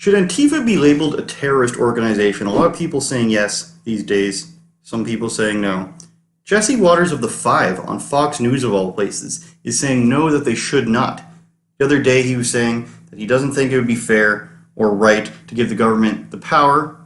Should Antifa be labeled a terrorist organization? A lot of people saying yes these days, some people saying no. Jesse Waters of The Five on Fox News of all places is saying no, that they should not. The other day he was saying that he doesn't think it would be fair or right to give the government the power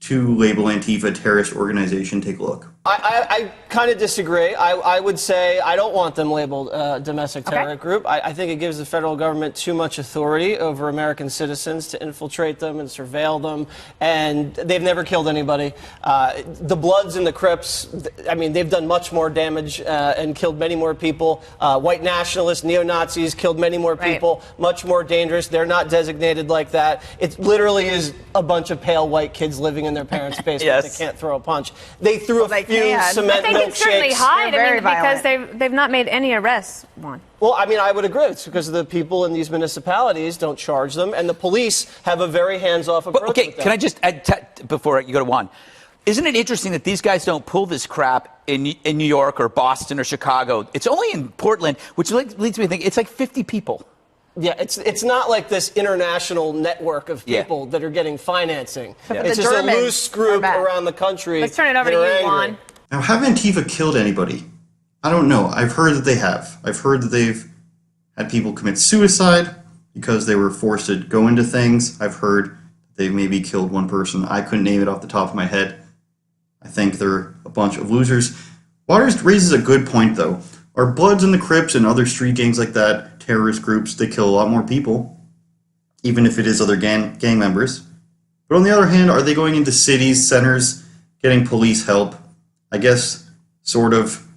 to label Antifa a terrorist organization. Take a look. I kind of disagree. I would say I don't want them labeled domestic terrorist group. I think it gives the federal government too much authority over American citizens to infiltrate them and surveil them, and they've never killed anybody. The Bloods and the Crips, I mean, they've done much more damage and killed many more people. White nationalists, neo-Nazis killed many more people, much more dangerous. They're not designated like that. It literally is a bunch of pale white kids living in their parents' basement that can't throw a punch. They threw a few cement I think it's certainly hide, because they've not made any arrests, Juan. Well, I mean, I would agree. It's because the people in these municipalities don't charge them, and the police have a very hands-off approach. But, okay, can I just add, before you go to Juan, isn't it interesting that these guys don't pull this crap in New York or Boston or Chicago? It's only in Portland, which leads me to think it's like 50 people. Yeah, it's not like this international network of people that are getting financing. It's just a loose group around the country. Let's turn it over to you, Juan. Now, have Antifa killed anybody? I don't know. I've heard that they have. I've heard that they've had people commit suicide because they were forced to go into things. I've heard they've maybe killed one person. I couldn't name it off the top of my head. I think they're a bunch of losers. Waters raises a good point, though. Are Bloods and the Crips and other street gangs like that terrorist groups? They kill a lot more people, even if it is other gang members. But on the other hand, are they going into cities, centers, getting police help? I guess, sort of.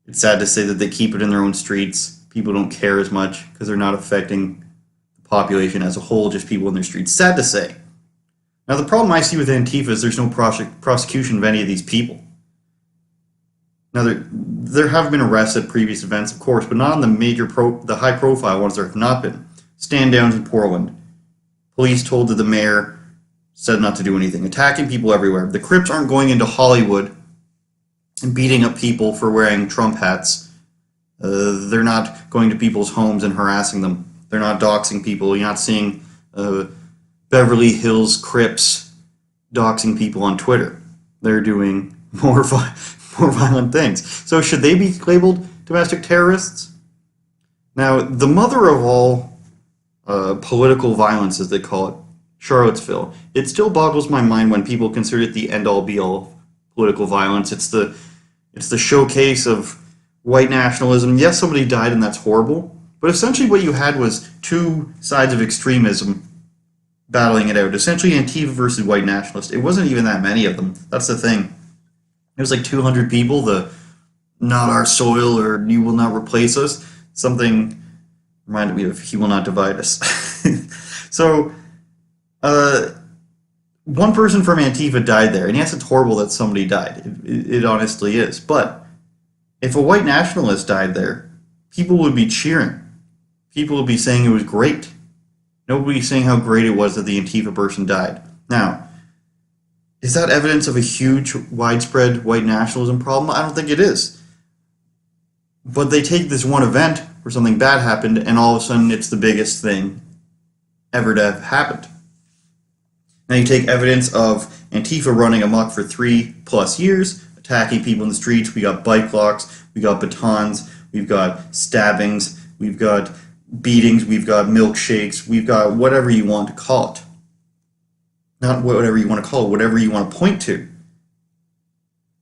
It's sad to say that they keep it in their own streets. People don't care as much because they're not affecting the population as a whole, just people in their streets. Sad to say. Now, the problem I see with Antifa is there's no prosecution of any of these people. Now, there have been arrests at previous events, of course, but not on the high-profile ones. There have not been. Stand-downs in Portland. Police told that the mayor said not to do anything. Attacking people everywhere. The Crips aren't going into Hollywood and beating up people for wearing Trump hats. They're not going to people's homes and harassing them. They're not doxing people. You're not seeing Beverly Hills Crips doxing people on Twitter. They're doing more violent things. So should they be labeled domestic terrorists? Now, the mother of all political violence, as they call it, Charlottesville, it still boggles my mind when people consider it the end-all be-all of political violence. It's the showcase of white nationalism. Yes, somebody died and that's horrible, but essentially what you had was two sides of extremism battling it out. Essentially Antifa versus white nationalists. It wasn't even that many of them. That's the thing. It was like 200 people, the not our soil or you will not replace us. Something reminded me of he will not divide us. So, one person from Antifa died there, and yes, it's horrible that somebody died. It honestly is. But if a white nationalist died there, people would be cheering. People would be saying it was great. Nobody saying how great it was that the Antifa person died. Now, is that evidence of a huge, widespread white nationalism problem? I don't think it is. But they take this one event where something bad happened, and all of a sudden it's the biggest thing ever to have happened. Now you take evidence of Antifa running amok for 3+ years, attacking people in the streets. We got bike locks, we got batons, we've got stabbings, we've got beatings, we've got milkshakes, we've got whatever you want to call it. Not whatever you want to call it, whatever you want to point to.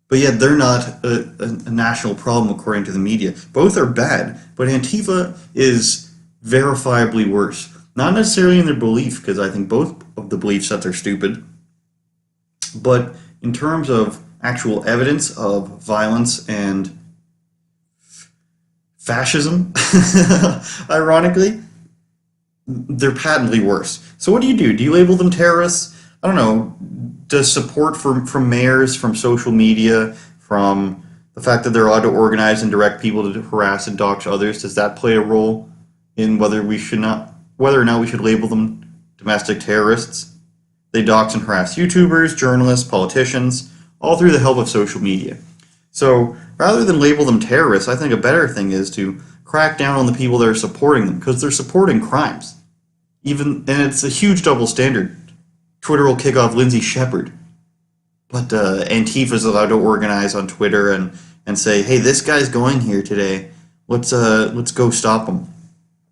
But yet they're not a national problem according to the media. Both are bad, but Antifa is verifiably worse. Not necessarily in their belief, because I think both of the belief sets are stupid, but in terms of actual evidence of violence and fascism, ironically, they're patently worse. So what do? Do you label them terrorists? I don't know. Does support from mayors, from social media, from the fact that they're allowed to organize and direct people to harass and dox others, does that play a role in whether or not we should label them domestic terrorists? They dox and harass YouTubers, journalists, politicians, all through the help of social media. So rather than label them terrorists, I think a better thing is to crack down on the people that are supporting them, because they're supporting crimes. And it's a huge double standard. Twitter will kick off Lindsay Shepherd, but Antifa's allowed to organize on Twitter and say, hey, this guy's going here today. Let's go stop him.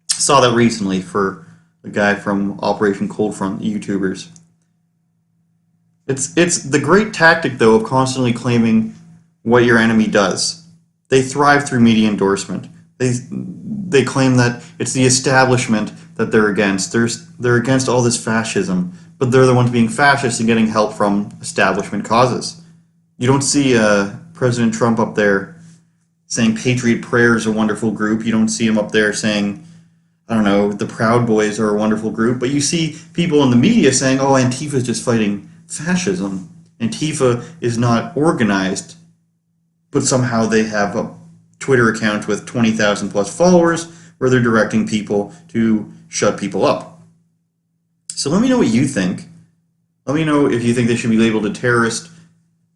Saw that recently for the guy from Operation Cold Front, the YouTubers. It's the great tactic, though, of constantly claiming what your enemy does. They thrive through media endorsement. They claim that it's the establishment that they're against. They're against all this fascism, but they're the ones being fascist and getting help from establishment causes. You don't see President Trump up there saying Patriot Prayer is a wonderful group. You don't see him up there saying, I don't know, the Proud Boys are a wonderful group. But you see people in the media saying, oh, Antifa is just fighting fascism. Antifa is not organized, but somehow they have a Twitter account with 20,000 plus followers where they're directing people to shut people up. So let me know what you think. Let me know if you think they should be labeled a terrorist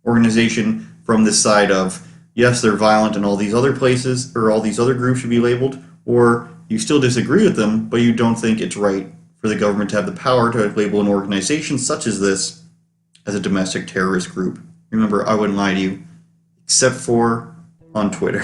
organization from this side of, yes, they're violent in all these other places, or all these other groups should be labeled, or you still disagree with them, but you don't think it's right for the government to have the power to label an organization such as this as a domestic terrorist group. Remember, I wouldn't lie to you, except for on Twitter.